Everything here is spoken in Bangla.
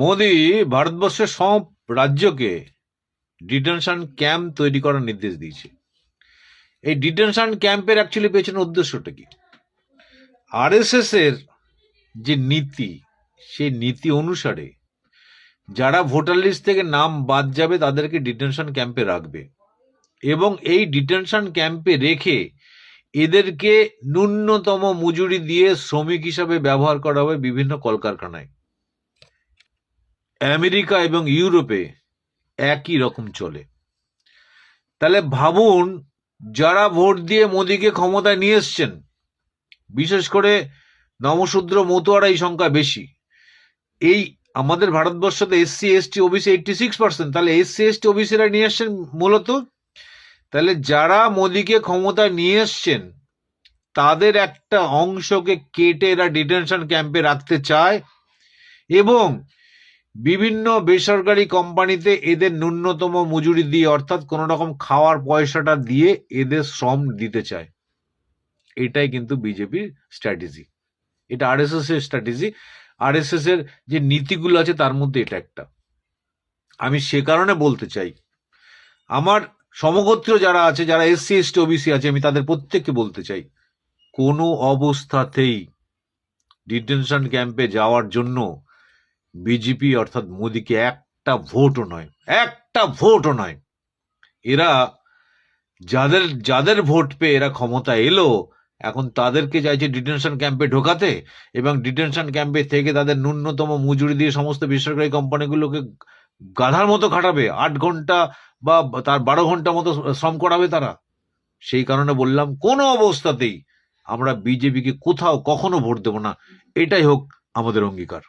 মোদি ভারতবর্ষের সব রাজ্যকে ডিটেনশন ক্যাম্প তৈরি করার নির্দেশ দিয়েছে। এই ডিটেনশন ক্যাম্পের অ্যাকচুয়ালি পেছনে উদ্দেশ্যটা কি? আরএসএস এর যে নীতি, সেই নীতি অনুসারে যারা ভোটার লিস্ট থেকে নাম বাদ যাবে তাদেরকে ডিটেনশন ক্যাম্পে রাখবে, এবং এই ডিটেনশন ক্যাম্পে রেখে এদেরকে ন্যূনতম মজুরি দিয়ে শ্রমিক হিসাবে ব্যবহার করা হবে বিভিন্ন কলকারখানায়। আমেরিকা এবং ইউরোপে একই রকম চলে। তাহলে ভাবুন, যারা ভোট দিয়ে মোদিকে ক্ষমতায় নিয়ে এসছেন, বিশেষ করে নমশূদ্র মতুয়ারা এই সংখ্যা বেশি। এই আমাদের ভারতবর্ষতে এসসি এসটি ওবিসি 86%, তাহলে এসসি এসটি ওবিসিরা নিয়ে এসছেন মূলত। তাহলে যারা মোদিকে ক্ষমতায় নিয়ে এসছেন তাদের একটা অংশকে কেটে এরা ডিটেনশন ক্যাম্পে রাখতে চায়, এবং বিভিন্ন বেসরকারি কোম্পানিতে এদের ন্যূনতম মজুরি দিয়ে, অর্থাৎ কোন রকম খাওয়ার পয়সাটা দিয়ে এদের শ্রম দিতে চায়। এটাই কিন্তু বিজেপির স্ট্র্যাটেজি, এটা আরএসএস এর স্ট্র্যাটেজি। আরএসএস এর যে নীতিগুলো আছে তার মধ্যে এটা একটা। আমি সে কারণে বলতে চাই, আমার সমগোত্রীয় যারা আছে, যারা এসসি এসটি ওবিসি আছে, আমি তাদের প্রত্যেককে বলতে চাই, কোনো অবস্থাতেই ডিটেনশন ক্যাম্পে যাওয়ার জন্য বিজেপি অর্থাৎ মোদিকে একটা ভোটও নয়। এরা যাদের যাদের ভোট পেয়ে এরা ক্ষমতা এলো, এখন তাদেরকে চাইছে ডিটেনশন ক্যাম্পে ঢোকাতে, এবং ডিটেনশন ক্যাম্পে থেকে তাদের ন্যূনতম মজুরি দিয়ে সমস্ত বেসরকারি কোম্পানিগুলোকে গাধার মতো খাটাবে, 8 ঘন্টা বা তার 12 ঘন্টা মতো শ্রম করাবে তারা। সেই কারণে বললাম, কোনো অবস্থাতেই আমরা বিজেপিকে কোথাও কখনো ভোট দেব না, এটাই হোক আমাদের অঙ্গীকার।